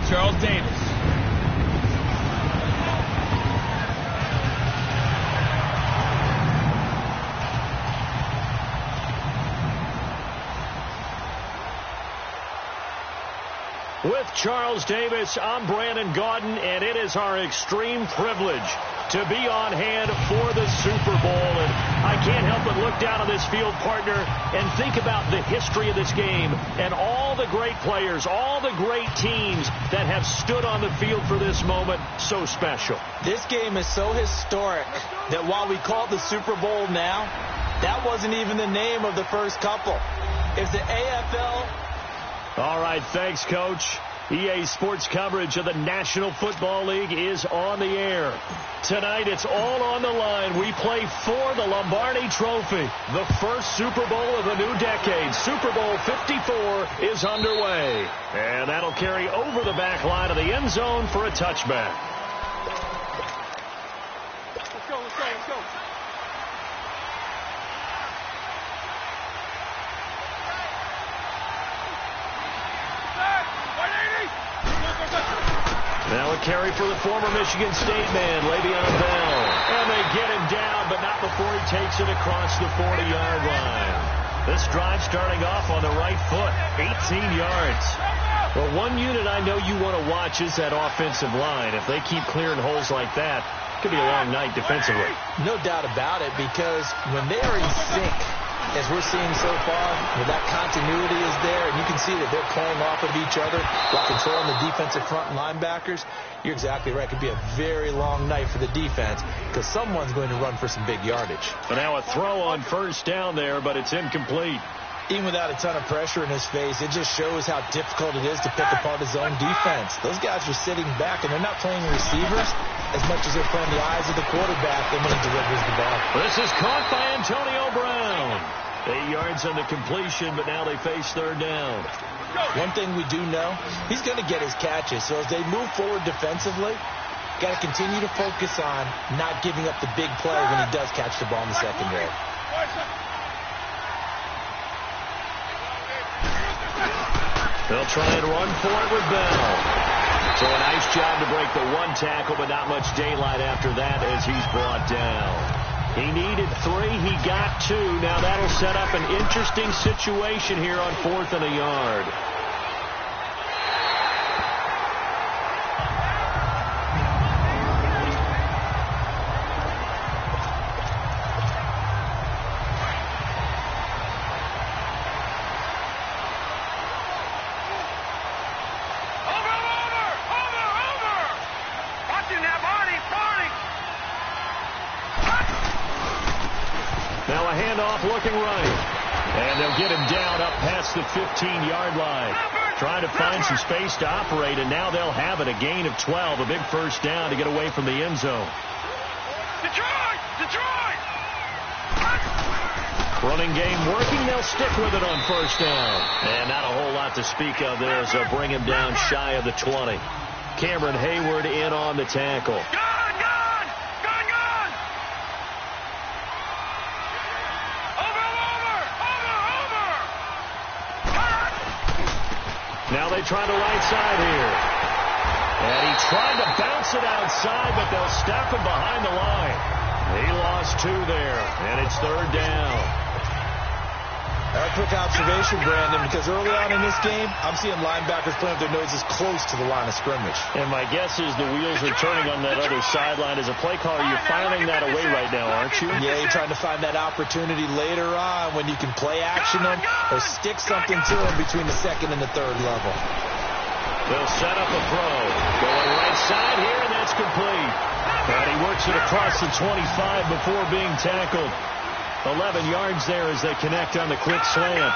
Charles Davis. With Charles Davis, I'm Brandon Gaudin, and it is our extreme privilege to be on hand for the Super Bowl. And I can't help but look down on this field, partner, and think about the history of this game and all the great players, all the great teams that have stood on the field for this moment. So special. This game is so historic that while we call it the Super Bowl now, that wasn't even the name of the first couple. It's the AFL. All right, thanks, Coach. EA Sports coverage of the National Football League is on the air. Tonight, it's all on the line. We play for the Lombardi Trophy. The first Super Bowl of the new decade. Super Bowl 54 is underway. And that'll carry over the back line of the end zone for a touchback. Let's go, let's go, let's go. Now a carry for the former Michigan State man, Le'Veon Bell. And they get him down, but not before he takes it across the 40-yard line. This drive starting off on the right foot, 18 yards. Well, one unit I know you want to watch is that offensive line. If they keep clearing holes like that, it could be a long night defensively. No doubt about it, because when they are in sync, as we're seeing so far, where that continuity is there, and you can see that they're playing off of each other while controlling the defensive front and linebackers, you're exactly right. It could be a very long night for the defense because someone's going to run for some big yardage. But now a throw on first down there, but it's incomplete. Even without a ton of pressure in his face, it just shows how difficult it is to pick apart his own defense. Those guys are sitting back, and they're not playing receivers as much as they're playing the eyes of the quarterback when he delivers the ball. This is caught by Antonio Brown. 8 yards on the completion, but now they face third down. One thing we do know, he's going to get his catches. So as they move forward defensively, got to continue to focus on not giving up the big play when he does catch the ball in the secondary. They'll try and run for it with Bell. So a nice job to break the one tackle, but not much daylight after that as he's brought down. He needed 3. He got 2. Now that'll set up an interesting situation here on 4th and a yard. Now a handoff looking right. And they'll get him down up past the 15-yard line. Trying to find some space to operate, and now they'll have it. A gain of 12, a big first down to get away from the end zone. Detroit! Detroit! Running game working. They'll stick with it on first down. And not a whole lot to speak of there as they'll bring him down shy of the 20. Cameron Hayward in on the tackle. Now they try the right side here. And he tried to bounce it outside, but they'll stop him behind the line. He lost 2 there, and it's third down. A quick observation, Brandon, because early on in this game, I'm seeing linebackers playing with their noses close to the line of scrimmage. And my guess is the wheels are turning on that other sideline. As a play caller, you're filing that away right now, aren't you? Yeah, you're trying to find that opportunity later on when you can play action them or stick something to them between the second and the third level. They'll set up a throw. Going right side here, and that's complete. And he works it across the 25 before being tackled. 11 yards there as they connect on the quick slant.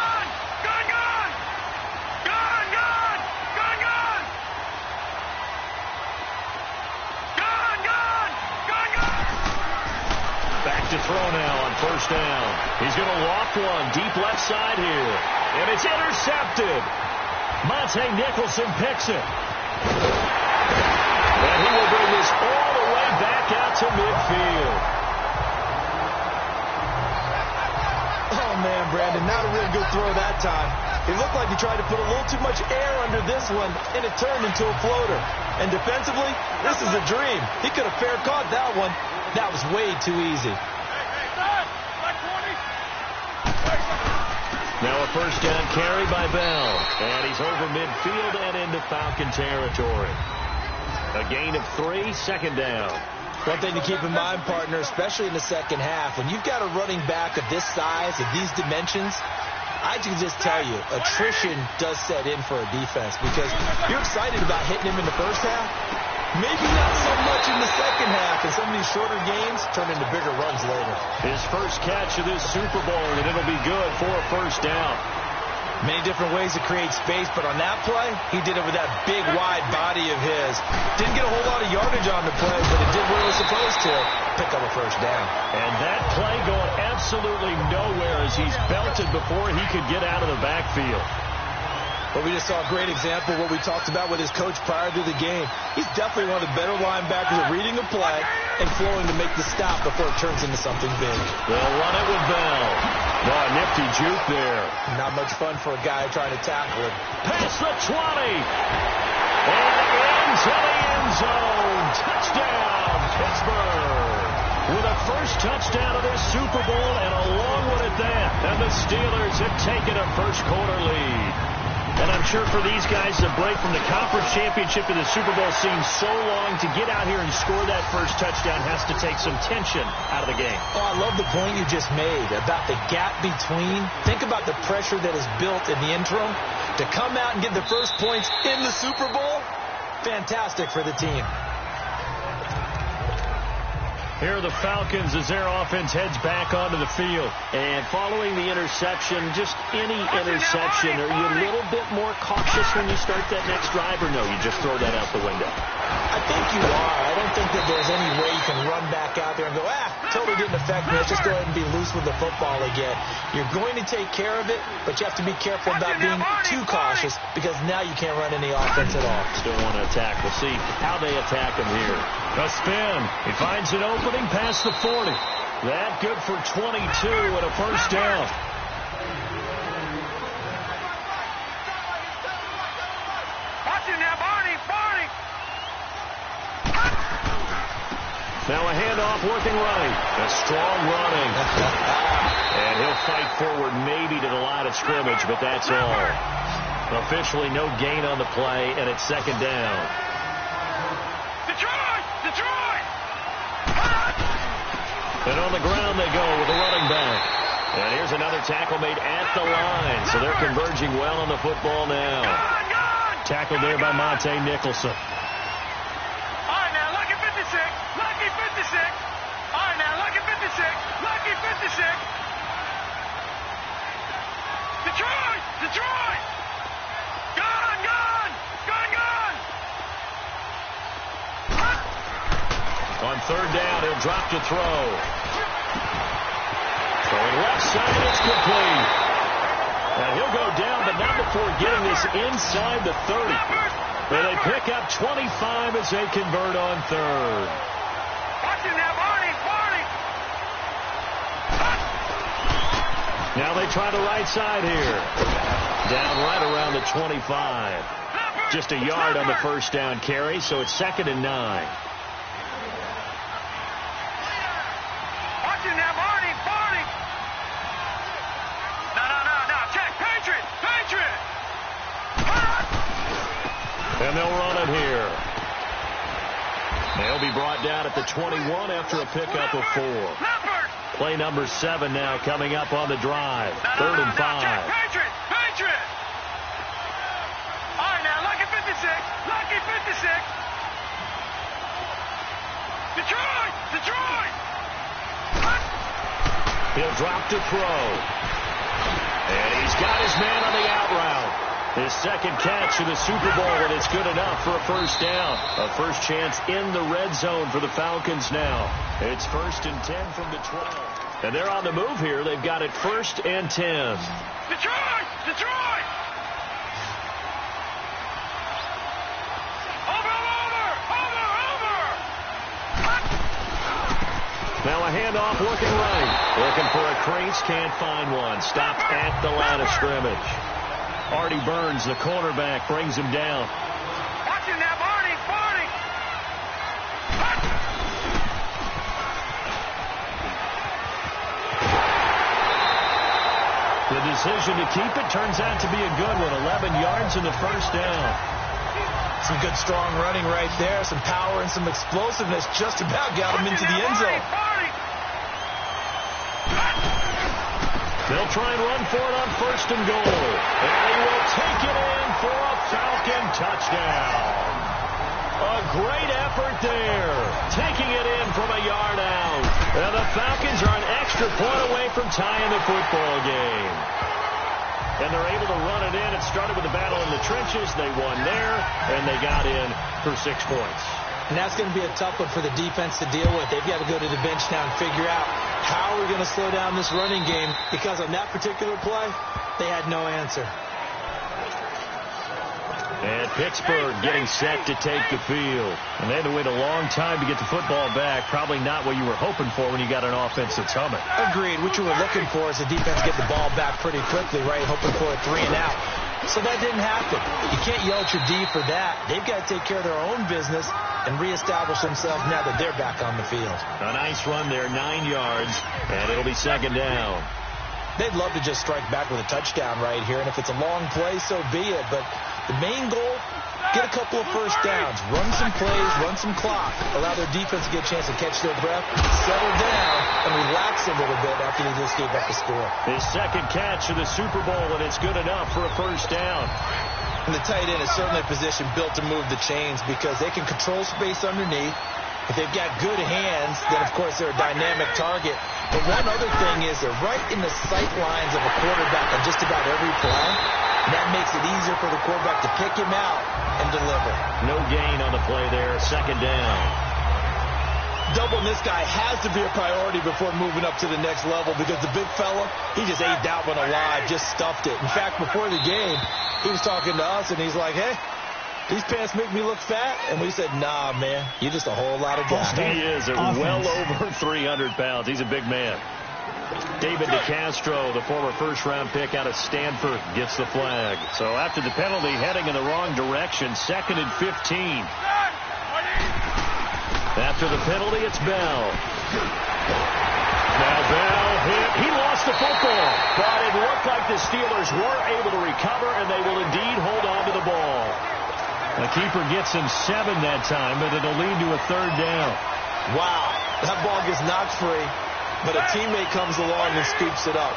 Back to throw now on first down. He's going to loft one deep left side here. And it's intercepted. Monte Nicholson picks it. And he will bring this all the way back out to midfield. Oh, man, Brandon, not a real good throw that time. He looked like he tried to put a little too much air under this one, and it turned into a floater. And defensively, this is a dream. He could have fair caught that one. That was way too easy. Now a first down carry by Bell. And he's over midfield and into Falcon territory. A gain of 3, second down. One thing to keep in mind, partner, especially in the second half, when you've got a running back of this size, of these dimensions, I can just tell you, attrition does set in for a defense because you're excited about hitting him in the first half. Maybe not so much in the second half, and some of these shorter games turn into bigger runs later. His first catch of this Super Bowl, and it'll be good for a first down. Many different ways to create space, but on that play, he did it with that big, wide body of his. Didn't get a whole lot of yardage on the play, but it did what it was supposed to. Pick up a first down. And that play going absolutely nowhere as he's belted before he could get out of the backfield. But we just saw a great example of what we talked about with his coach prior to the game. He's definitely one of the better linebackers at reading a play and flowing to make the stop before it turns into something big. They'll run it with Bell. Oh, a nifty juke there. Not much fun for a guy trying to tackle him. Past the 20. And into the end zone. Touchdown, Pittsburgh. With a first touchdown of this Super Bowl and a long one at that. And the Steelers have taken a first quarter lead. And I'm sure for these guys, the break from the conference championship to the Super Bowl seems so long. To get out here and score that first touchdown has to take some tension out of the game. Oh, I love the point you just made about the gap between. Think about the pressure that is built in the interim. To come out and get the first points in the Super Bowl, fantastic for the team. Here are the Falcons as their offense heads back onto the field. And following the interception, just any interception, are you a little bit more cautious when you start that next drive, or no, you just throw that out the window? I think you are. I don't think that there's any way you can run back out there and go, totally didn't affect me. Let's just go ahead and be loose with the football again. You're going to take care of it, but you have to be careful about being too cautious because now you can't run any offense at all. Still want to attack. We'll see how they attack him here. A spin. He finds an opening past the 40. That good for 22 and a first down. Now a handoff working right. A strong running. And he'll fight forward maybe to the line of scrimmage, but that's all. Officially no gain on the play, and it's second down. Detroit! And on the ground they go with a running back. And here's another tackle made at the line, so they're converging well on the football now. Tackled there by Monte Nicholson. Detroit! Gone! On third down, he'll drop to throw. Throwing left side, it's complete. Now he'll go down, but not before getting this inside the 30. Where they pick up 25 as they convert on third. Watch it now, Barney! Now they try the right side here. Down right around the 25. Just a yard on the first down carry, so it's 2nd and 9. Watch it now, Barney! No, check, Patriot! And they'll run it here. They'll be brought down at the 21 after a pickup of 4. Play number 7 now coming up on the drive. 3rd and 5. Patriot! All right, now, lucky 56. Detroit! He'll drop to throw. And he's got his man on the out route. His second catch of the Super Bowl, and it's good enough for a first down. A first chance in the red zone for the Falcons now. It's 1st and 10 from the 12. And they're on the move here. They've got it 1st and 10. Detroit! Now a handoff working right. Looking for a crease, can't find one. Stopped at the line of scrimmage. Artie Burns, the cornerback, brings him down. Watch him now, Barney! Barney! The decision to keep it turns out to be a good one. 11 yards in the first down. Some good, strong running right there. Some power and some explosiveness just about got him into the end zone. They'll try and run for it on first and goal. And he will take it in for a Falcon touchdown. A great effort there. Taking it in from a yard out. And the Falcons are an extra point away from tying the football game. And they're able to run it in. It started with a battle in the trenches. They won there, and they got in for 6 points. And that's going to be a tough one for the defense to deal with. They've got to go to the bench now and figure out how are we going to slow down this running game, because on that particular play, they had no answer. And Pittsburgh getting set to take the field. And they had to wait a long time to get the football back. Probably not what you were hoping for when you got an offense that's humming. Agreed. What you were looking for is the defense get the ball back pretty quickly, right? Hoping for a 3 and out. So that didn't happen. You can't yell at your D for that. They've got to take care of their own business and reestablish themselves now that they're back on the field. A nice run there, 9 yards, and it'll be second down. They'd love to just strike back with a touchdown right here, and if it's a long play, so be it. But the main goal, get a couple of first downs, run some plays, run some clock, allow their defense to get a chance to catch their breath, settle down, and relax a little bit after they just gave up the score. His second catch of the Super Bowl, and it's good enough for a first down. And the tight end is certainly a position built to move the chains because they can control space underneath. If they've got good hands, then, of course, they're a dynamic target. But one other thing is they're right in the sight lines of a quarterback on just about every play. And that makes it easier for the quarterback to pick him out and deliver. No gain on the play there. Second down. Doubling this guy has to be a priority before moving up to the next level because the big fella, he just ate that one alive, just stuffed it. In fact, before the game, he was talking to us, and he's like, hey, these pants make me look fat? And we said, nah, man, you're just a whole lot of guy. He is well over 300 pounds. He's a big man. David DeCastro, the former first-round pick out of Stanford, gets the flag. So after the penalty, heading in the wrong direction, 2nd and 15. After the penalty, it's Bell. Now Bell hit. He lost the football, but it looked like the Steelers were able to recover, and they will indeed hold on to the ball. The keeper gets him 7 that time, but it'll lead to a third down. Wow, that ball gets knocked free, but a teammate comes along and scoops it up.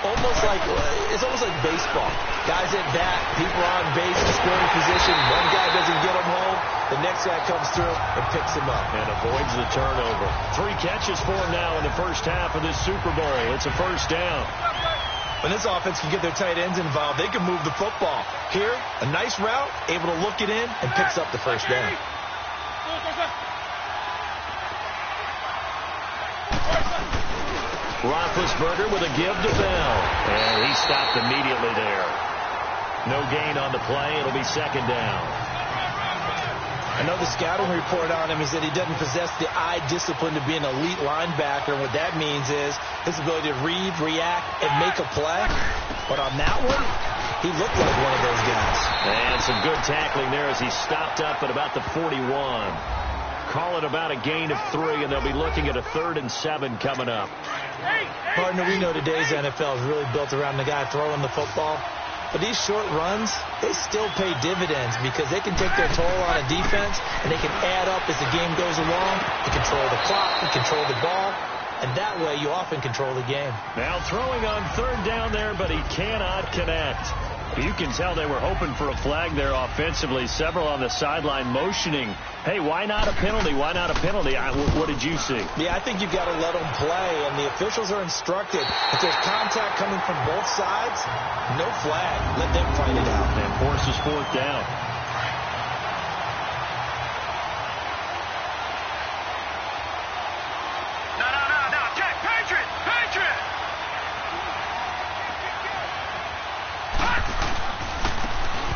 It's almost like baseball. Guys at bat, people are on base, scoring position. One guy doesn't get him home. The next guy comes through and picks him up. And avoids the turnover. 3 catches for him now in the first half of this Super Bowl. It's a first down. When this offense can get their tight ends involved, they can move the football. Here, a nice route, able to look it in, and picks up the first down. Roethlisberger with a give to Bell. And he stopped immediately there. No gain on the play. It'll be second down. I know the scouting report on him is that he doesn't possess the eye discipline to be an elite linebacker. And what that means is his ability to read, react, and make a play. But on that one, he looked like one of those guys. And some good tackling there as he stopped up at about the 41. Call it about a gain of 3, and they'll be looking at a 3rd and 7 coming up. Partner, we know today's NFL is really built around the guy throwing the football. But these short runs, they still pay dividends because they can take their toll on a defense, and they can add up as the game goes along. They control the clock, they control the ball, and that way you often control the game. Now throwing on 3rd down there, but he cannot connect. You can tell they were hoping for a flag there offensively. Several on the sideline motioning, hey, why not a penalty? Why not a penalty? What did you see? Yeah, I think you've got to let them play, and the officials are instructed. If there's contact coming from both sides, no flag. Let them fight it out. And forces 4th down. No. Check. Patriot.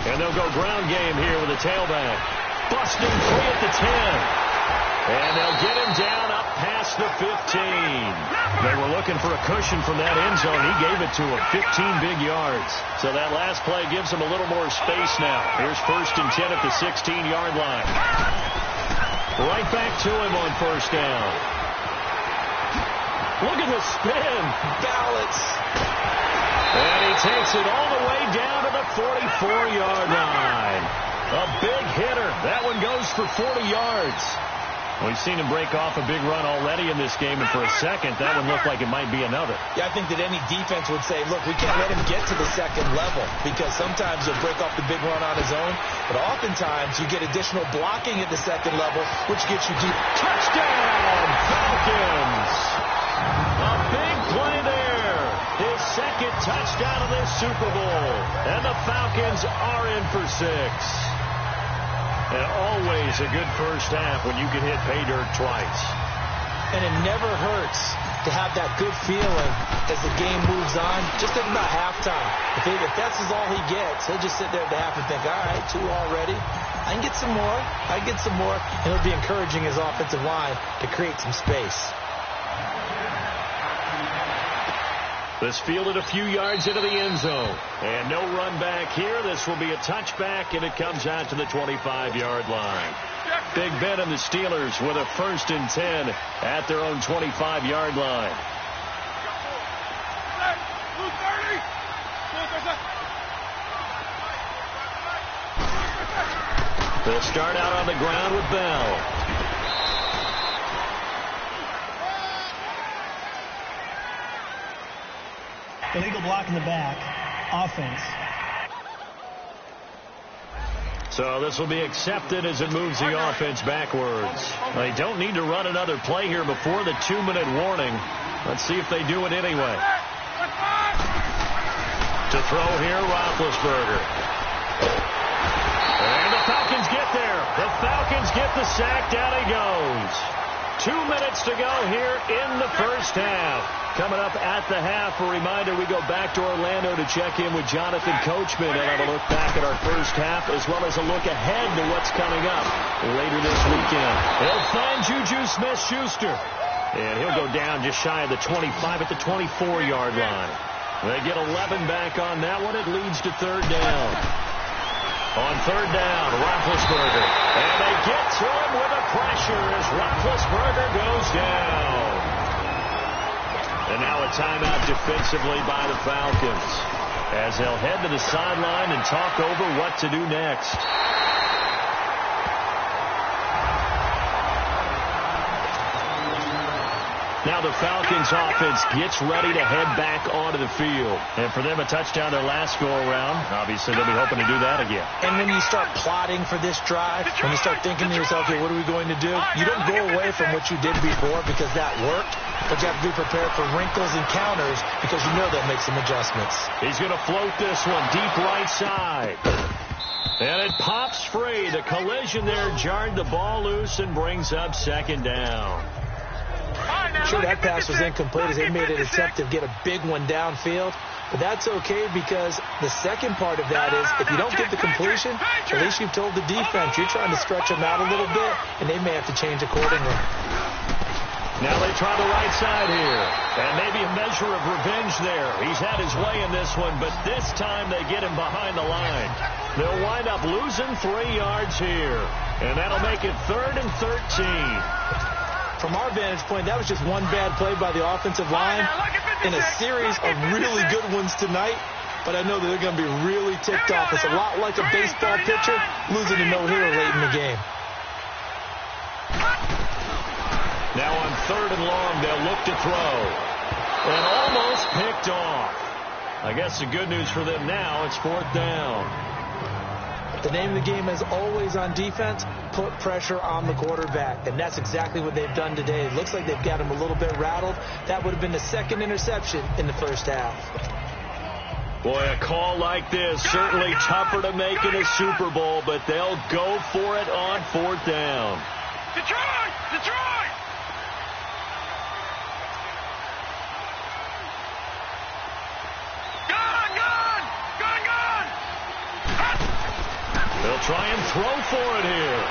And they'll go ground game here with a tailback. Busting free at the 10. And they'll get him down up past the 15. They were looking for a cushion from that end zone. He gave it to him, 15 big yards. So that last play gives him a little more space now. Here's 1st and 10 at the 16-yard line. Right back to him on 1st down. Look at the spin. Balance. And he takes it all the way down to the 44-yard line. A big hitter. That one goes for 40 yards. We've seen him break off a big run already in this game, and for a second, that one looked like it might be another. Yeah, I think that any defense would say, look, we can't let him get to the second level, because sometimes he'll break off the big run on his own, but oftentimes you get additional blocking at the second level, which gets you deep. Touchdown, Falcons! A big play there. His second touchdown of this Super Bowl, and the Falcons are in for 6. And always a good first half when you can hit pay dirt twice. And it never hurts to have that good feeling as the game moves on. Just think about halftime. If that's all he gets, he'll just sit there at the half and think, all right, 2 already. I can get some more. I can get some more. And he'll be encouraging his offensive line to create some space. This fielded a few yards into the end zone. And no run back here. This will be a touchback, and it comes out to the 25-yard line. Big Ben and the Steelers with a 1st and 10 at their own 25-yard line. They'll start out on the ground with Bell. Illegal block in the back. Offense. So this will be accepted as it moves the offense backwards. They don't need to run another play here before the 2-minute warning. Let's see if they do it anyway. To throw here, Roethlisberger. And the Falcons get there. The Falcons get the sack. Down he goes. 2 minutes to go here in the first half. Coming up at the half, a reminder, we go back to Orlando to check in with Jonathan Coachman and have a look back at our first half, as well as a look ahead to what's coming up later this weekend. He'll find Juju Smith-Schuster, and he'll go down just shy of the 25 at the 24-yard line. They get 11 back on that one. It leads to 3rd down. On 3rd down, Roethlisberger. And they get to him with a pressure as Roethlisberger goes down. And now a timeout defensively by the Falcons as they'll head to the sideline and talk over what to do next. Now the Falcons offense gets ready to head back onto the field. And for them, a touchdown their last go-around. Obviously, they'll be hoping to do that again. And when you start plotting for this drive, when you start thinking to yourself, okay, what are we going to do? You don't go away from what you did before because that worked. But you have to be prepared for wrinkles and counters because you know they'll make some adjustments. He's going to float this one deep right side. And it pops free. The collision there jarred the ball loose and brings up 2nd down. Sure, that pass was incomplete as they made an attempt to get a big one downfield. But that's okay because the second part of that is if you don't get the completion, at least you've told the defense you're trying to stretch them out a little bit, and they may have to change accordingly. Now they try the right side here. And maybe a measure of revenge there. He's had his way in this one, but this time they get him behind the line. They'll wind up losing 3 yards here. And that'll make it 3rd and 13. From our vantage point, that was just one bad play by the offensive line in a series of really good ones tonight. But I know that they're going to be really ticked off. It's a lot like a baseball pitcher losing a no-hitter late in the game. Now on 3rd and long, they'll look to throw. And almost picked off. I guess the good news for them now, it's 4th down. The name of the game is always on defense, put pressure on the quarterback. And that's exactly what they've done today. It looks like they've got him a little bit rattled. That would have been the 2nd interception in the first half. Boy, a call like this, certainly tougher to make in a Super Bowl, but they'll go for it on 4th down. Detroit! Detroit! They'll try and throw for it here.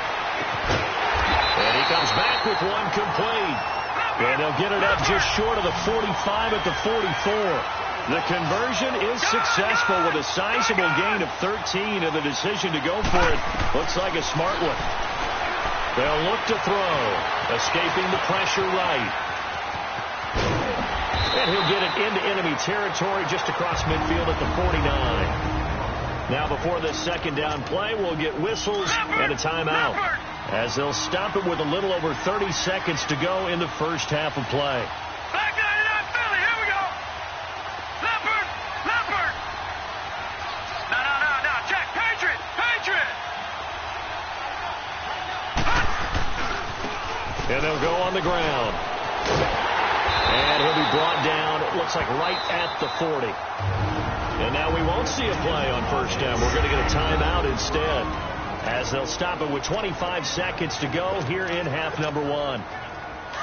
And he comes back with one complete. And they'll get it up just short of the 45 at the 44. The conversion is successful with a sizable gain of 13, and the decision to go for it looks like a smart one. They'll look to throw, escaping the pressure right. And he'll get it into enemy territory just across midfield at the 49. Now before this second down play, we'll get whistles and a timeout, as they'll stop it with a little over 30 seconds to go in the first half of play. Back 99 Philly, here we go. Leopard, Leopard. No, check, Patriot. And they'll go on the ground. And he'll be brought down, it looks like right at the 40. And now we won't see a play on first down. We're going to get a timeout instead, as they'll stop it with 25 seconds to go here in half number one.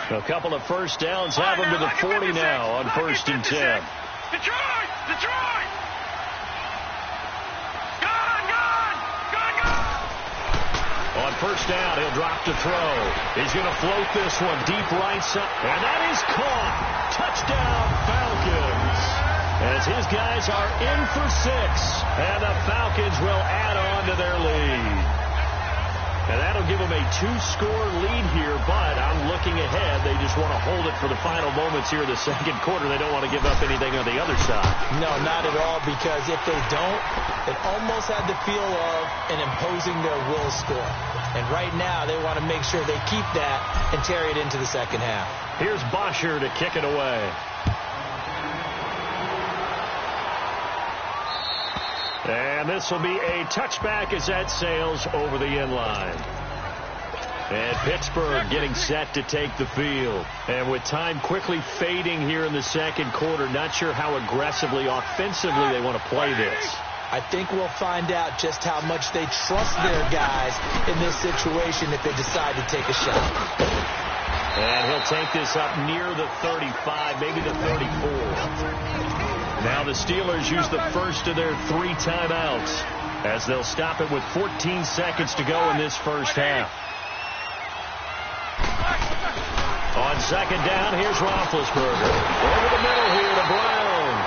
A couple of first downs have them to the 40 now on 1st and 10. Detroit! On first down, he'll drop to throw. He's going to float this one deep right side. And that is caught. Touchdown, Falcons. As his guys are in for 6. And the Falcons will add on to their lead. And that'll give them a 2-score lead here, but I'm looking ahead. They just want to hold it for the final moments here in the second quarter. They don't want to give up anything on the other side. No, not at all, because if they don't, it almost had the feel of an imposing their will score. And right now, they want to make sure they keep that and carry it into the second half. Here's Bosher to kick it away. And this will be a touchback as that sails over the end line. And Pittsburgh getting set to take the field. And with time quickly fading here in the second quarter, not sure how aggressively, offensively they want to play this. I think we'll find out just how much they trust their guys in this situation if they decide to take a shot. And he'll take this up near the 35, maybe the 34. Now the Steelers use the first of their 3 timeouts, as they'll stop it with 14 seconds to go in this first half. On second down, here's Roethlisberger. Over the middle here to Brown.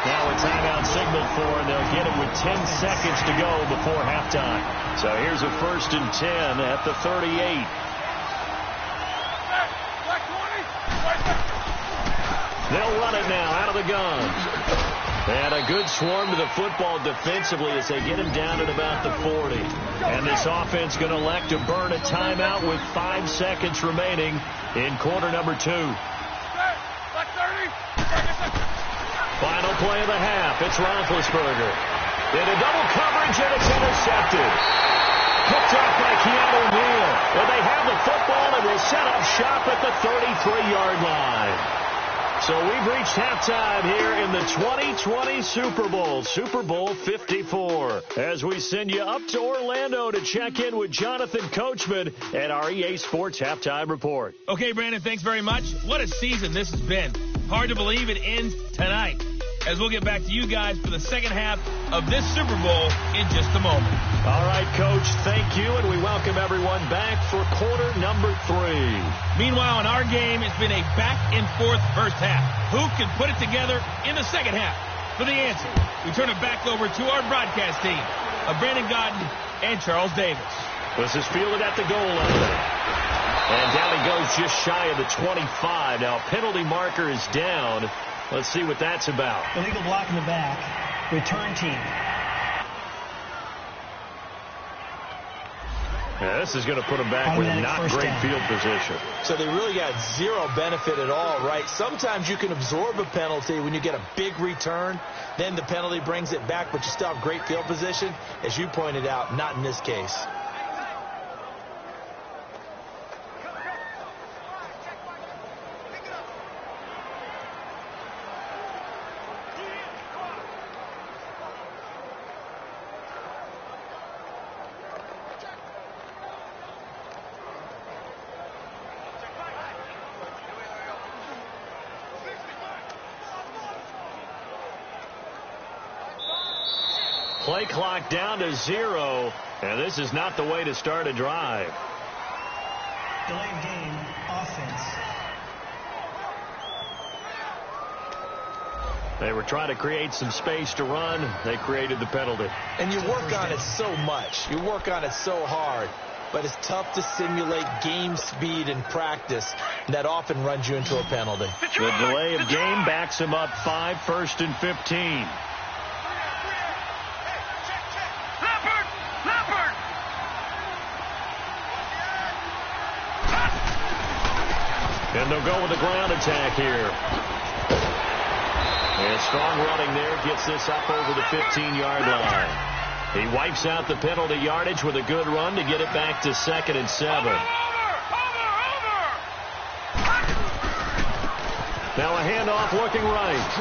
Now a timeout signaled for, and they'll get it with 10 seconds to go before halftime. So here's a 1st and 10 at the 38. They'll run it now out of the gun. And a good swarm to the football defensively as they get him down at about the 40. And this offense going to elect to burn a timeout with 5 seconds remaining in quarter number 2. Final play of the half. It's Roethlisberger. In a double coverage, and it's intercepted. Picked off by Keanu Neal. And they have the football and will set up shop at the 33-yard line. So we've reached halftime here in the 2020 Super Bowl, Super Bowl 54, as we send you up to Orlando to check in with Jonathan Coachman at our EA Sports Halftime Report. Okay, Brandon, thanks very much. What a season this has been. Hard to believe it ends tonight, as we'll get back to you guys for the second half of this Super Bowl in just a moment. All right, Coach, thank you, and we welcome everyone back for quarter number 3. Meanwhile, in our game, it's been a back-and-forth first half. Who can put it together in the second half? For the answer, we turn it back over to our broadcast team of Brandon Gaudin and Charles Davis. This is fielded at the goal line. And down he goes just shy of the 25. Now, penalty marker is down. Let's see what that's about. Illegal block in the back. Return team. Yeah, this is going to put them back with not great field position. So they really got zero benefit at all, right? Sometimes you can absorb a penalty when you get a big return. Then the penalty brings it back, but you still have great field position. As you pointed out, not in this case. Play clock down to 0, and this is not the way to start a drive. Delay of game, offense. They were trying to create some space to run. They created the penalty. And you work on it so much. You work on it so hard. But it's tough to simulate game speed in practice. And that often runs you into a penalty. The delay of game backs him up 5, 1st and 15. And they'll go with the ground attack here. And strong running there gets this up over the 15-yard line. He wipes out the penalty yardage with a good run to get it back to 2nd and 7. Now a handoff looking right.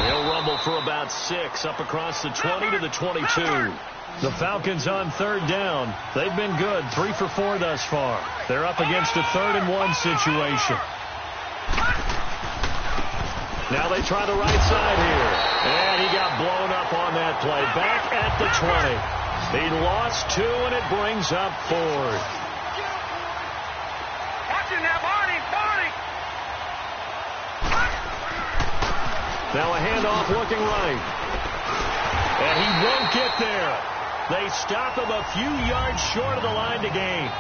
He'll rumble for about 6 up across the 20 to the 22. The Falcons on 3rd down. They've been good, 3 for 4 thus far. They're up against a 3rd and 1 situation. Now they try the right side here. And he got blown up on that play. Back at the 20. He lost 2, and it brings up 4th. Watching that body. Now a handoff looking right. And he won't get there. They stop him a few yards short of the line to gain.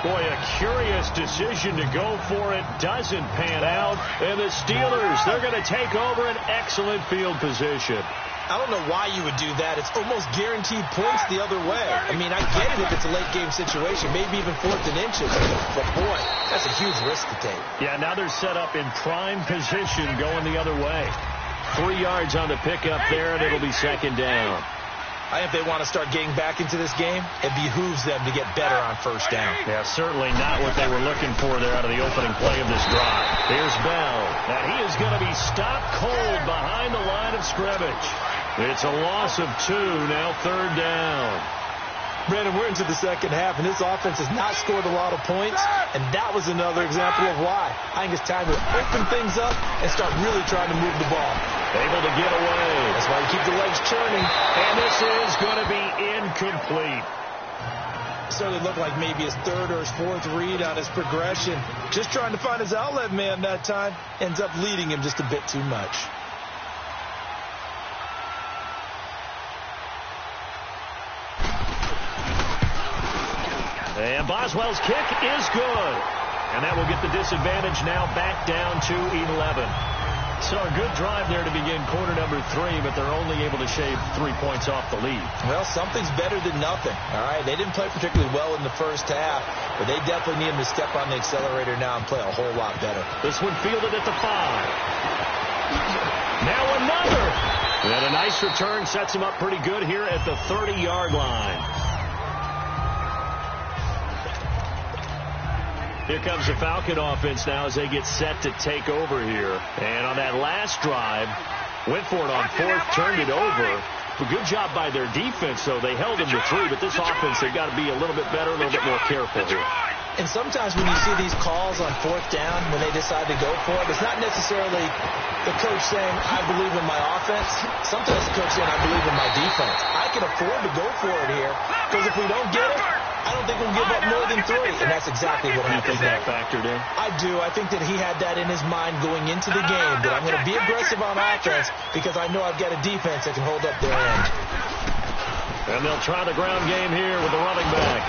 Boy, a curious decision to go for it. Doesn't pan out. And the Steelers, they're going to take over an excellent field position. I don't know why you would do that. It's almost guaranteed points the other way. I mean, I get it if it's a late game situation, maybe even 4th and inches. But, boy, that's a huge risk to take. Yeah, now they're set up in prime position going the other way. 3 yards on the pickup there, and it'll be 2nd down. I think if they want to start getting back into this game, it behooves them to get better on 1st down. Yeah, certainly not what they were looking for there out of the opening play of this drive. Here's Bell, and he is going to be stopped cold behind the line of scrimmage. It's a loss of 2, now 3rd down. Brandon, we're into the 2nd half, and this offense has not scored a lot of points, and that was another example of why. I think it's time to open things up and start really trying to move the ball. Able to get away. That's why you keep the legs churning. And this is going to be incomplete. Certainly looked like maybe his 3rd or his 4th read on his progression. Just trying to find his outlet man that time. Ends up leading him just a bit too much. And Boswell's kick is good. And that will get the disadvantage now back down to 11. So a good drive there to begin quarter number 3, but they're only able to shave 3 points off the lead. Well, something's better than nothing. All right, they didn't play particularly well in the 1st half, but they definitely need him to step on the accelerator now and play a whole lot better. This one fielded at the 5. Now another. And a nice return sets him up pretty good here at the 30-yard line. Here comes the Falcon offense now as they get set to take over here. And on that last drive, went for it on 4th, turned it over. A good job by their defense, though. They held them to 3, but this offense, they've got to be a little bit better, a little bit more careful here. And sometimes when you see these calls on 4th down, when they decide to go for it, it's not necessarily the coach saying, I believe in my offense. Sometimes the coach saying, I believe in my defense. I can afford to go for it here, because if we don't get it, I don't think we'll give up more than 3, and that's exactly what happened. You think that factored in? I do. I think that he had that in his mind going into the game, that I'm going to be aggressive on offense because I know I've got a defense that can hold up their end. And they'll try the ground game here with the running back.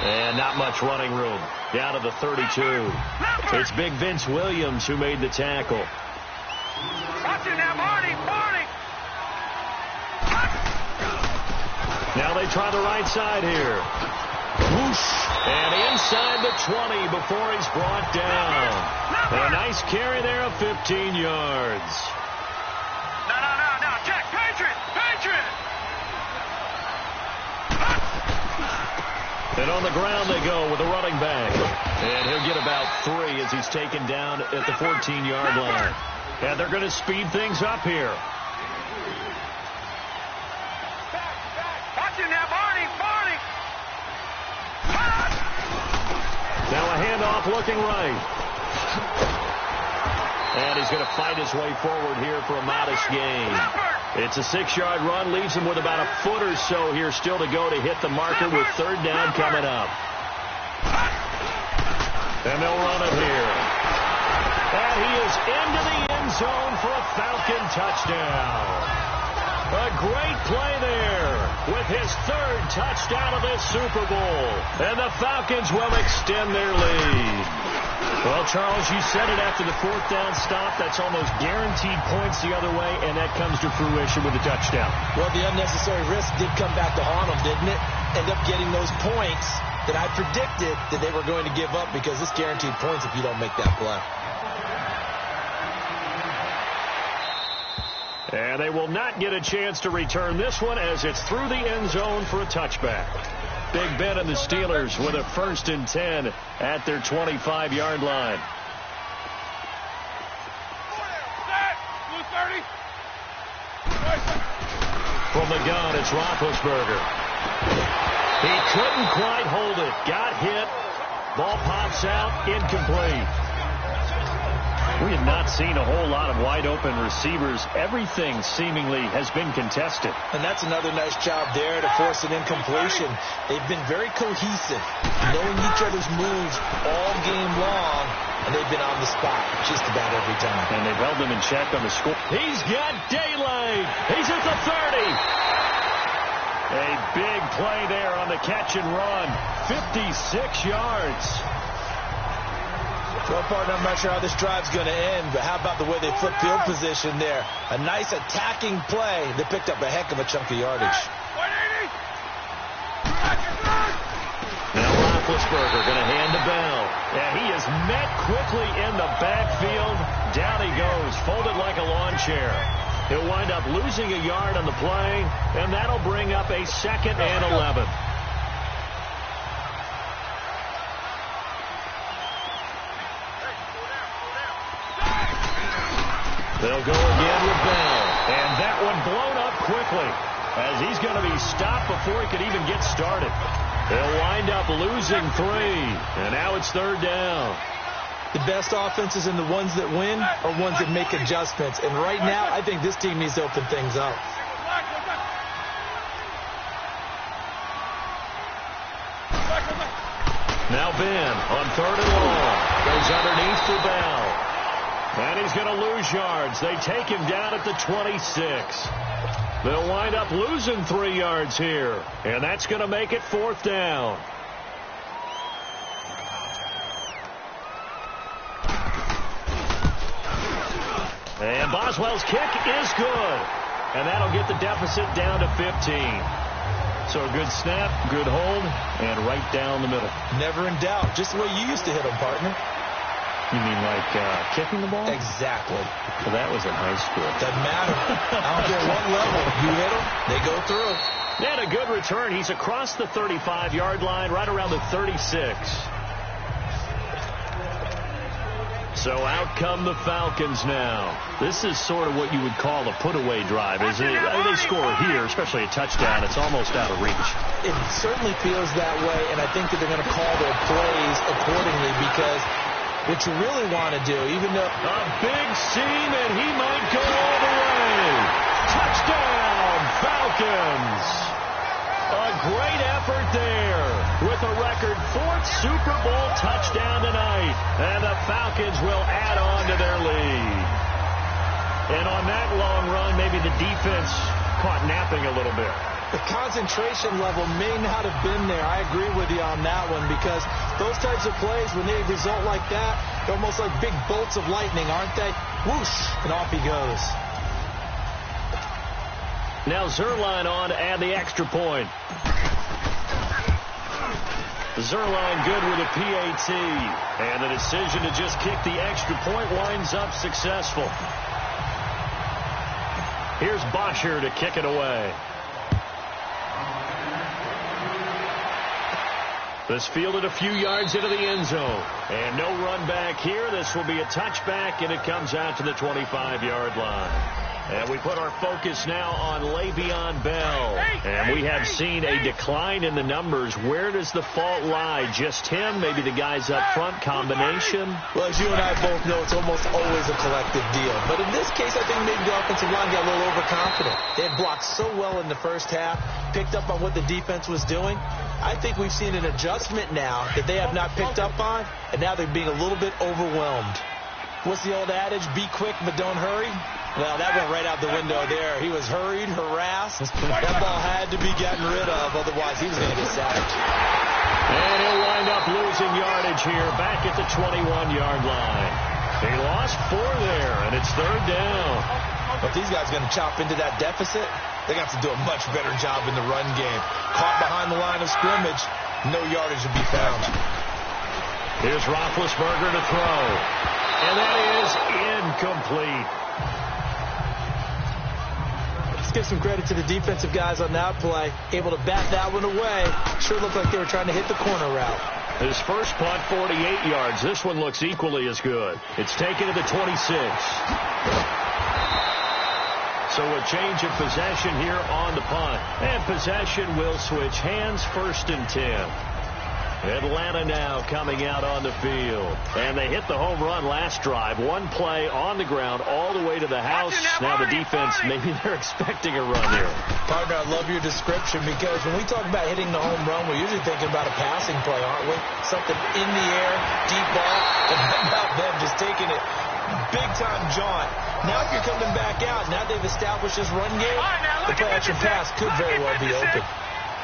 And not much running room. Down to the 32. It's big Vince Williams who made the tackle. Watching that, Marty. Now they try the right side here. Whoosh. And inside the 20 before he's brought down. And a nice carry there of 15 yards. No. Check. Patriot. And on the ground they go with a running back. And he'll get about 3 as he's taken down at the 14-yard line. And they're going to speed things up here. Watching that, Marty. Now a handoff looking right. And he's going to fight his way forward here for a modest gain. It's a 6-yard run, leaves him with about a foot or so here still to go to hit the marker with 3rd down coming up. And they'll run it here. And he is into the end zone for a Falcon touchdown. A great play there with his third touchdown of this Super Bowl. And the Falcons will extend their lead. Well, Charles, you said it after the fourth down stop. That's almost guaranteed points the other way, and that comes to fruition with a touchdown. Well, the unnecessary risk did come back to haunt them, didn't it? End up getting those points that I predicted that they were going to give up because it's guaranteed points if you don't make that play. And they will not get a chance to return this one as it's through the end zone for a touchback. Big Ben and the Steelers with a 1st and 10 at their 25-yard line. From the gun, it's Roethlisberger. He couldn't quite hold it. Got hit. Ball pops out. Incomplete. We have not seen a whole lot of wide-open receivers. Everything seemingly has been contested. And that's another nice job there to force an incompletion. They've been very cohesive, knowing each other's moves all game long, and they've been on the spot just about every time. And they've held them in check on the score. He's got daylight. He's at the 30. A big play there on the catch and run. 56 yards. Well, partner, I'm not sure how this drive's going to end, but how about the way they flip field position there? A nice attacking play. They picked up a heck of a chunk of yardage. Now Roethlisberger going to hand the bell. And he is met quickly in the backfield. Down he goes, folded like a lawn chair. He'll wind up losing a yard on the play, and that'll bring up a 2nd and 11. They'll go again with Bell. And that one blown up quickly as he's going to be stopped before he could even get started. They'll wind up losing 3. And now it's 3rd down. The best offenses and the ones that win are ones that make adjustments. And right now, I think this team needs to open things up. Now Ben on 3rd and long. Goes underneath for Bell. And he's going to lose yards. They take him down at the 26. They'll wind up losing 3 yards here. And that's going to make it 4th down. And Boswell's kick is good. And that'll get the deficit down to 15. So a good snap, good hold, and right down the middle. Never in doubt. Just the way you used to hit them, partner. You mean like kicking the ball? Exactly. Well, that was in high school. Doesn't matter. I don't care what level. You hit them, they go through. And a good return. He's across the 35-yard line, right around the 36. So out come the Falcons now. This is sort of what you would call a put-away drive, isn't it? They score here, especially a touchdown. It's almost out of reach. It certainly feels that way, and I think that they're going to call their plays accordingly because what you really want to do, even though... A big seam, and he might go all the way. Touchdown, Falcons. A great effort there with a record 4th Super Bowl touchdown tonight. And the Falcons will add on to their lead. And on that long run, maybe the defense caught napping a little bit. The concentration level may not have been there. I agree with you on that one because those types of plays, when they result like that, they're almost like big bolts of lightning, aren't they? Whoosh, and off he goes. Now Zerline on to add the extra point. Zerline good with a PAT. And the decision to just kick the extra point winds up successful. Here's Bosher to kick it away. This fielded a few yards into the end zone. And no run back here. This will be a touchback, and it comes out to the 25-yard line. And we put our focus now on Le'Veon Bell. And we have seen a decline in the numbers. Where does the fault lie? Just him? Maybe the guys up front? Combination? Well, as you and I both know, it's almost always a collective deal. But in this case, I think maybe the offensive line got a little overconfident. They had blocked so well in the first half, picked up on what the defense was doing. I think we've seen an adjustment now that they have not picked up on, and now they're being a little bit overwhelmed. What's the old adage? Be quick, but don't hurry. Well, that went right out the window there. He was hurried, harassed. That ball had to be gotten rid of, otherwise he was going to get sacked. And he'll wind up losing yardage here back at the 21-yard line. He lost 4 there, and it's 3rd down. But these guys are going to chop into that deficit. They got to do a much better job in the run game. Caught behind the line of scrimmage, no yardage to be found. Here's Roethlisberger to throw. And that is incomplete. Let's give some credit to the defensive guys on that play. Able to bat that one away. Sure looked like they were trying to hit the corner route. His first punt, 48 yards. This one looks equally as good. It's taken to the 26. So a change of possession here on the punt. And possession will switch hands, 1st and 10. Atlanta now coming out on the field. And they hit the home run last drive. One play on the ground all the way to the house. Now the defense, maybe they're expecting a run here. Partner, I love your description because when we talk about hitting the home run, we're usually thinking about a passing play, aren't we? Something in the air, deep ball. And how about them just taking it big-time jaunt. Now if you're coming back out, now they've established this run game, the play-action pass could very well be open.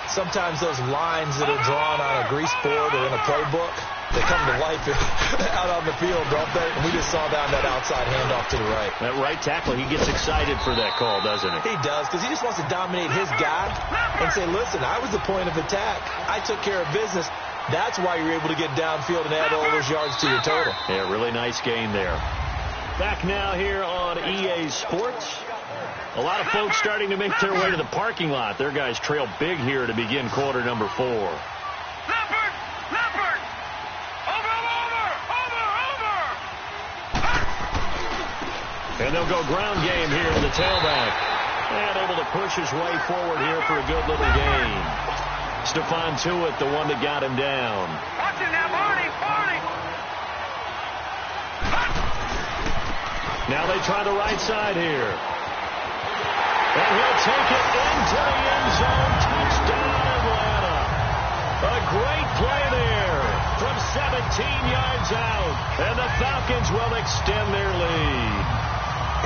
Sometimes those lines that are drawn on a grease board or in a playbook, they come to life out on the field, don't they? And we just saw down that outside handoff to the right. That right tackle, he gets excited for that call, doesn't he? He does, because he just wants to dominate his guy and say, listen, I was the point of attack. I took care of business. That's why you're able to get downfield and add all those yards to your total. Yeah, really nice gain there. Back now here on EA Sports. A lot of folks starting to make their way to the parking lot. Their guys trail big here to begin quarter number 4. Leopard! Leopard! Over! And they'll go ground game here to the tailback. And able to push his way forward here for a good little gain. Stephon Tuitt, the one that got him down. Watching that, Barney! Now they try the right side here. And he'll take it into the end zone. Touchdown, Atlanta. A great play there from 17 yards out. And the Falcons will extend their lead.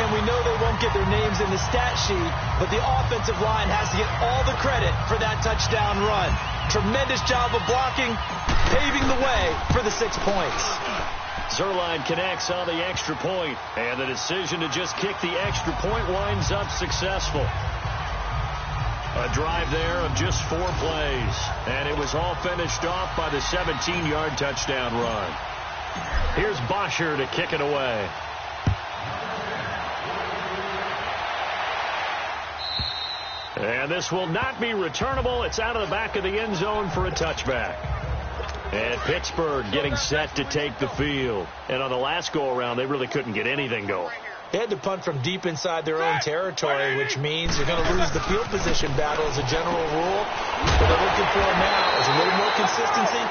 And we know they won't get their names in the stat sheet, but the offensive line has to get all the credit for that touchdown run. Tremendous job of blocking, paving the way for the 6 points. Zerline connects on the extra point, and the decision to just kick the extra point winds up successful. A drive there of just 4 plays, and it was all finished off by the 17-yard touchdown run. Here's Bosher to kick it away. And this will not be returnable. It's out of the back of the end zone for a touchback. And Pittsburgh getting set to take the field. And on the last go-around, they really couldn't get anything going. They had to punt from deep inside their own territory, which means you're going to lose the field position battle as a general rule. What they're looking for now is a little more consistency,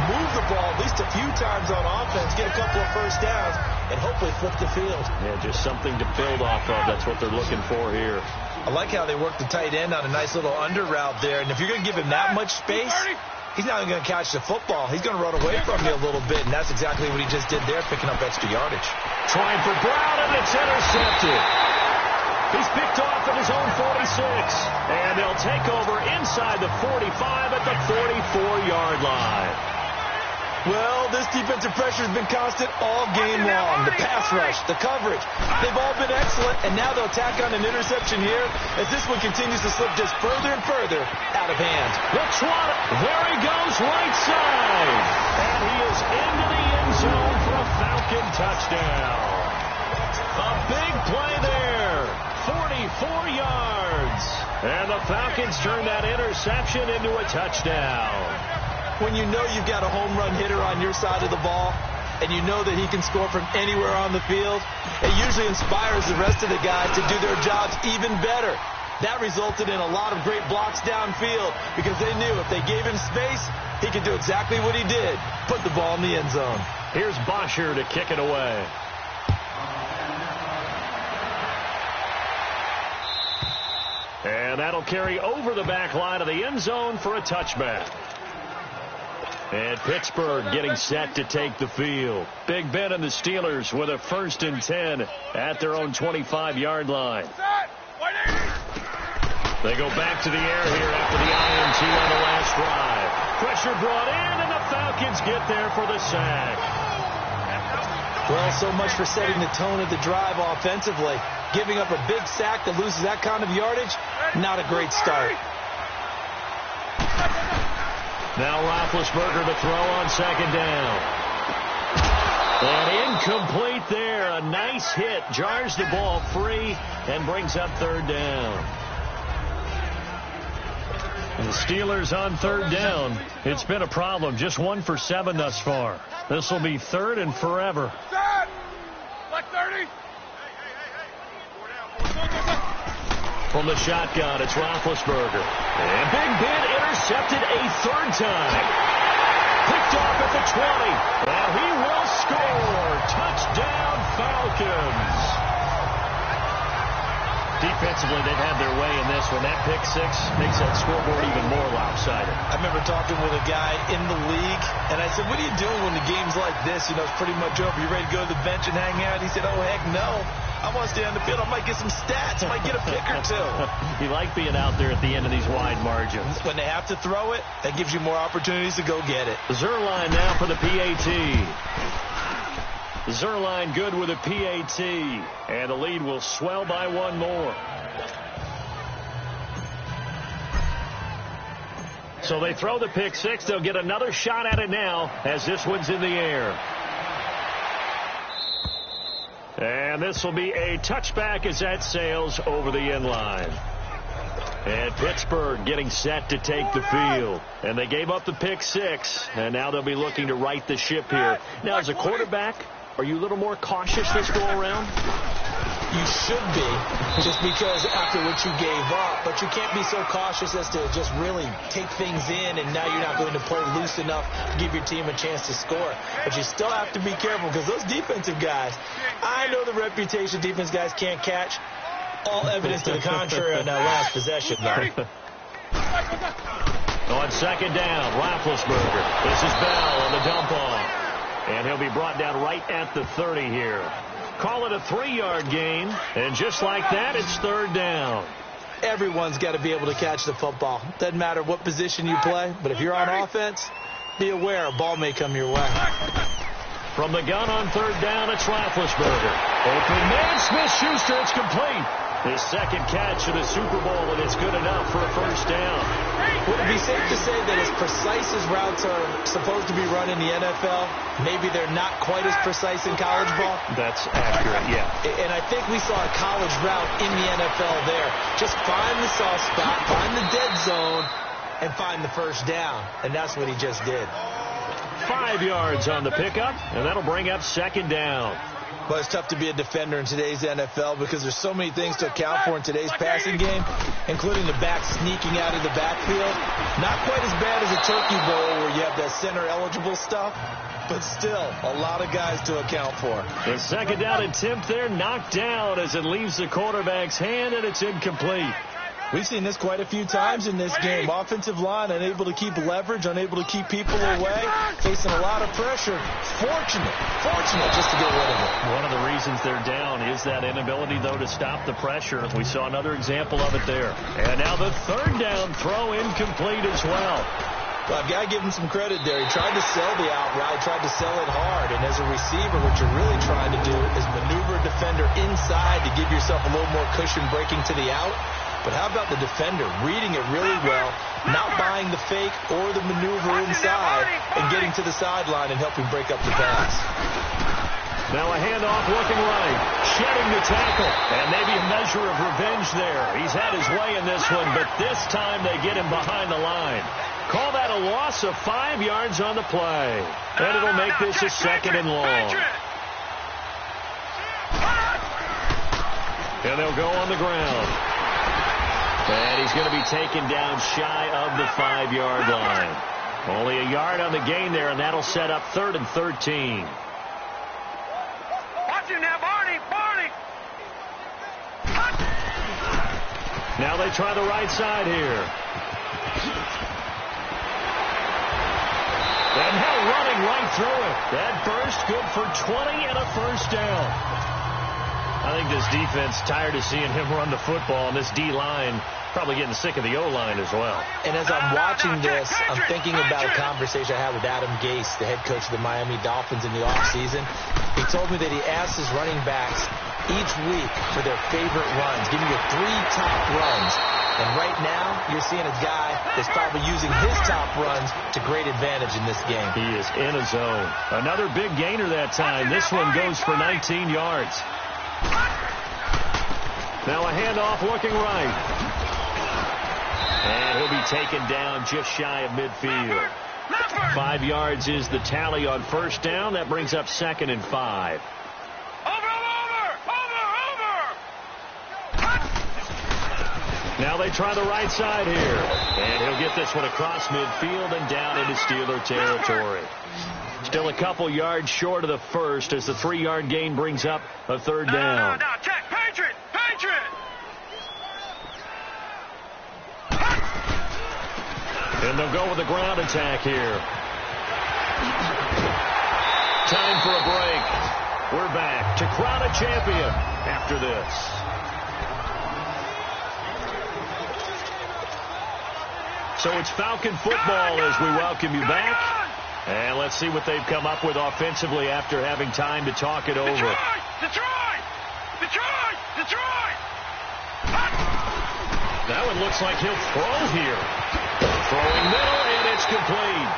move the ball at least a few times on offense, get a couple of first downs, and hopefully flip the field. Yeah, just something to build off of. That's what they're looking for here. I like how they work the tight end on a nice little under route there. And if you're going to give him that much space, he's not going to catch the football. He's going to run away from you a little bit, and that's exactly what he just did there, picking up extra yardage. Trying for Brown, and it's intercepted. He's picked off at his own 46. And they'll take over inside the 45 at the 44-yard line. Well, this defensive pressure has been constant all game long. The pass rush, the coverage, they've all been excellent, and now they'll tack on an interception here as this one continues to slip just further and further out of hand. The trot, there he goes, right side. And he is into the end zone for a Falcon touchdown. A big play there, 44 yards. And the Falcons turn that interception into a touchdown. When you know you've got a home run hitter on your side of the ball, and you know that he can score from anywhere on the field, it usually inspires the rest of the guys to do their jobs even better. That resulted in a lot of great blocks downfield because they knew if they gave him space, he could do exactly what he did, put the ball in the end zone. Here's Bosher to kick it away. And that'll carry over the back line of the end zone for a touchback. And Pittsburgh getting set to take the field. Big Ben and the Steelers with a 1st and 10 at their own 25-yard line. They go back to the air here after the INT on the last drive. Pressure brought in, and the Falcons get there for the sack. Well, so much for setting the tone of the drive offensively. Giving up a big sack that loses that kind of yardage, not a great start. Now Roethlisberger to throw on 2nd down. And incomplete there. A nice hit. Jars the ball free and brings up 3rd down. And the Steelers on 3rd down. It's been a problem. Just 1 for 7 thus far. This will be 3rd and forever. Like 30. From the shotgun, it's Roethlisberger. And Big Ben intercepted a 3rd time. Picked off at the 20. And he will score. Touchdown, Falcons. Defensively, they've had their way in this one. That pick 6 makes that scoreboard even more lopsided. I remember talking with a guy in the league, and I said, what are you doing when the game's like this? You know, it's pretty much over. You ready to go to the bench and hang out? He said, oh, heck no. I want to stay on the field. I might get some stats. I might get a pick or 2. You like being out there at the end of these wide margins. When they have to throw it, that gives you more opportunities to go get it. Zerline now for the PAT. Zerline good with a PAT, and the lead will swell by 1 more. So they throw the pick 6. They'll get another shot at it now as this one's in the air. And this will be a touchback as that sails over the end line. And Pittsburgh getting set to take the field. And they gave up the pick 6, and now they'll be looking to right the ship here. Now, as a quarterback, are you a little more cautious this go-around? You should be, just because after what you gave up. But you can't be so cautious as to just really take things in, and now you're not going to play loose enough to give your team a chance to score. But you still have to be careful, because those defensive guys, I know the reputation defense guys can't catch. All evidence to the contrary on that last possession, though. On 2nd down, Roethlisberger. This is Bell on the dump off. And he'll be brought down right at the 30 here. Call it a 3-yard gain. And just like that, it's 3rd down. Everyone's got to be able to catch the football. Doesn't matter what position you play, but if you're on offense, be aware a ball may come your way. From the gun on 3rd down, it's Roethlisberger. Open man, Smith-Schuster, it's complete. His 2nd catch of the Super Bowl, and it's good enough for a 1st down. Would it be safe to say that as precise as routes are supposed to be run in the NFL, maybe they're not quite as precise in college ball? That's accurate, yeah. And I think we saw a college route in the NFL there. Just find the soft spot, find the dead zone, and find the 1st down. And that's what he just did. 5 yards on the pickup, and that'll bring up 2nd down. Well, it's tough to be a defender in today's NFL because there's so many things to account for in today's passing game, including the back sneaking out of the backfield. Not quite as bad as a Turkey Bowl where you have that center-eligible stuff, but still a lot of guys to account for. The 2nd down attempt there knocked down as it leaves the quarterback's hand, and it's incomplete. We've seen this quite a few times in this game. Offensive line unable to keep leverage, unable to keep people away, facing a lot of pressure. Fortunate just to get rid of it. One of the reasons they're down is that inability, though, to stop the pressure. We saw another example of it there. And now the 3rd down throw incomplete as well. Well, I've got to give him some credit there. He tried to sell the outright, tried to sell it hard. And as a receiver, what you're really trying to do is maneuver a defender inside to give yourself a little more cushion breaking to the out. But how about the defender reading it really well, not buying the fake or the maneuver inside, and getting to the sideline and helping break up the pass? Now a handoff looking right, shedding the tackle, and maybe a measure of revenge there. He's had his way in this one, but this time they get him behind the line. Call that a loss of 5 yards on the play. And it'll make this a second and long. And they'll go on the ground. And he's going to be taken down shy of the 5-yard line. Only a yard on the gain there, and that'll set up 3rd and 13. Watch him now, Barney. Now they try the right side here. And now running right through it. That burst good for 20 and a first down. I think this defense tired of seeing him run the football, and this D-line probably getting sick of the O-line as well. And as I'm watching this, I'm thinking about a conversation I had with Adam Gase, the head coach of the Miami Dolphins in the offseason. He told me that he asked his running backs each week for their favorite runs. Give me your 3 top runs. And right now, you're seeing a guy that's probably using his top runs to great advantage in this game. He is in a zone. Another big gainer that time. This one goes for 19 yards. Now a handoff looking right. And he'll be taken down just shy of midfield. 5 yards is the tally on first down. That brings up 2nd and 5. Now they try the right side here. And he'll get this one across midfield and down into Steeler territory. Still a couple yards short of the first as the 3-yard gain brings up a 3rd down. No, check. Patriot. And they'll go with the ground attack here. Time for a break. We're back to crown a champion after this. So it's Falcon football as we welcome you back. And let's see what they've come up with offensively after having time to talk it over. Detroit! That one looks like he'll throw here. Throwing middle, and it's complete.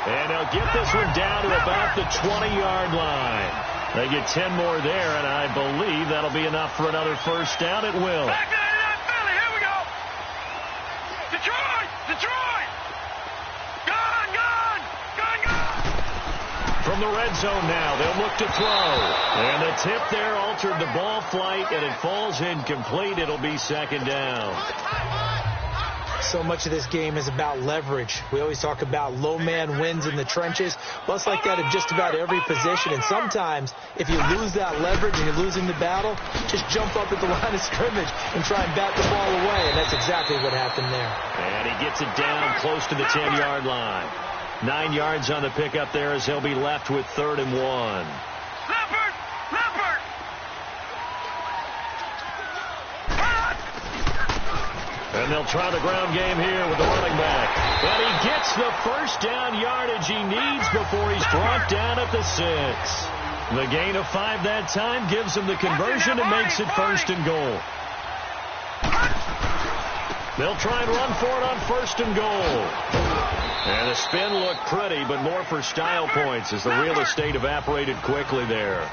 And they'll get this one down to about the 20-yard line. They get 10 more there, and I believe that'll be enough for another first down. It will. Back to that Philly. Here we go. Detroit! Gone! From the red zone now, they'll look to throw. And the tip there altered the ball flight, and it falls incomplete. It'll be 2nd down. So much of this game is about leverage. We always talk about low man wins in the trenches. Well, it's like that in just about every position. And sometimes, if you lose that leverage and you're losing the battle, just jump up at the line of scrimmage and try and bat the ball away. And that's exactly what happened there. And he gets it down close to the 10-yard line. 9 yards on the pickup there as he'll be left with 3rd and 1. Leopard! And they'll try the ground game here with the running back. And he gets the first down yardage he needs before he's brought down at the 6. The gain of 5 that time gives him the conversion and makes it 1st and goal. They'll try and run for it on 1st and goal. And the spin looked pretty, but more for style points as the real estate evaporated quickly there.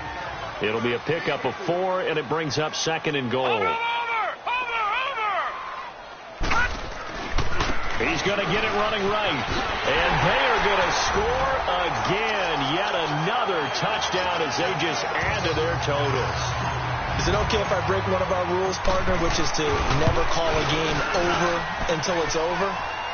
It'll be a pickup of 4, and it brings up 2nd and goal. He's going to get it running right. And they are going to score again. Yet another touchdown as they just add to their totals. Is it okay if I break one of our rules, partner, which is to never call a game over until it's over?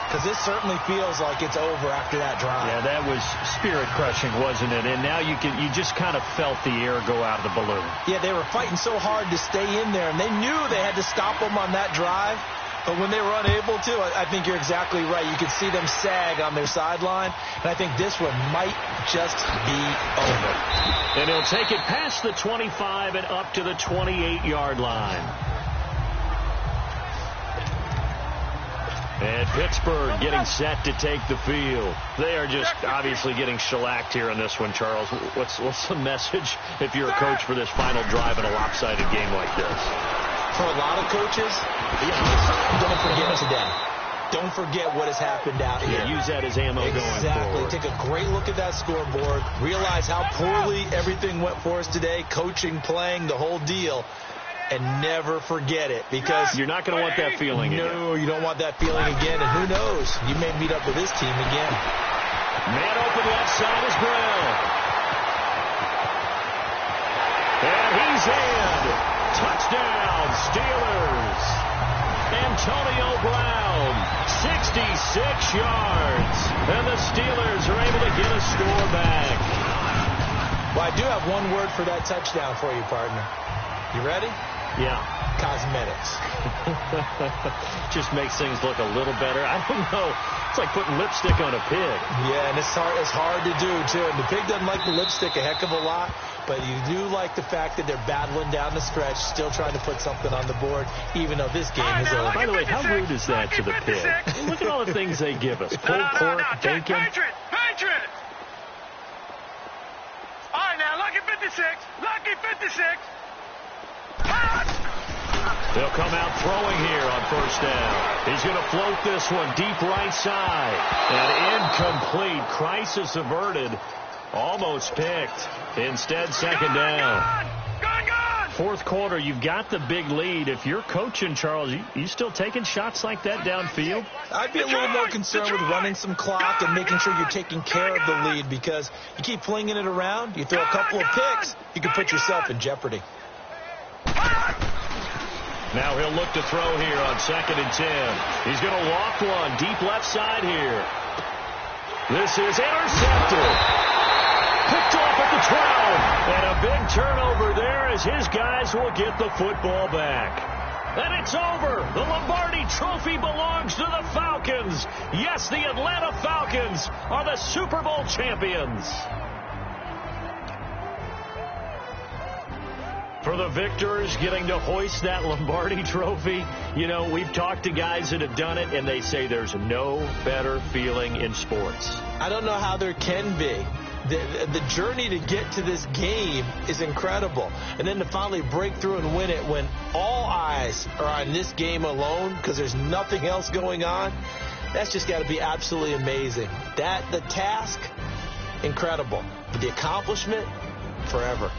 Because this certainly feels like it's over after that drive. Yeah, that was spirit-crushing, wasn't it? And now you just kind of felt the air go out of the balloon. Yeah, they were fighting so hard to stay in there, and they knew they had to stop them on that drive. But when they were unable to, I think you're exactly right. You could see them sag on their sideline, and I think this one might just be over. And he'll take it past the 25 and up to the 28-yard line. And Pittsburgh getting set to take the field. They are just obviously getting shellacked here in this one, Charles. What's the message if you're a coach for this final drive in a lopsided game like this? For a lot of coaches, don't forget today. Don't forget what has happened out here. Yeah, use that as ammo going forward. Exactly. Take a great look at that scoreboard. Realize how poorly everything went for us today. Coaching, playing, the whole deal. and never forget it, because you're not going to want that feeling again. No, you don't want that feeling again, and who knows, you may meet up with this team again. Man open left side is Brown. And he's in. Touchdown, Steelers. Antonio Brown, 66 yards. And the Steelers are able to get a score back. Well, I do have one word for that touchdown for you, partner. You ready? Yeah. Cosmetics. Just makes things look a little better. I don't know. It's like putting lipstick on a pig. Yeah, and it's hard to do, too. And the pig doesn't like the lipstick a heck of a lot, but you do like the fact that they're battling down the stretch, still trying to put something on the board, even though this game is over. By the way, how rude is that to the pig? Look at all the things they give us. Pulled pork, bacon. Patriot! All right, now, lucky 56. Lucky 56. They'll come out throwing here on first down. He's going to float this one deep right side. And incomplete. Crisis averted. Almost picked. Instead, second down. Fourth quarter, you've got the big lead. If you're coaching, Charles, you still taking shots like that downfield? I'd be a little more concerned with running some clock and making sure you're taking care of the lead, because you keep flinging it around, you throw a couple of picks, you can put yourself in jeopardy. Now he'll look to throw here on 2nd and 10. He's going to loft one deep left side here. This is intercepted. Picked off at the 12. And a big turnover there as his guys will get the football back. And it's over. The Lombardi Trophy belongs to the Falcons. Yes, the Atlanta Falcons are the Super Bowl champions. For the victors getting to hoist that Lombardi Trophy, you know, we've talked to guys that have done it, and they say there's no better feeling in sports. I don't know how there can be. The journey to get to this game is incredible. And then to finally break through and win it when all eyes are on this game alone because there's nothing else going on, that's just got to be absolutely amazing. The task, incredible. But the accomplishment, forever.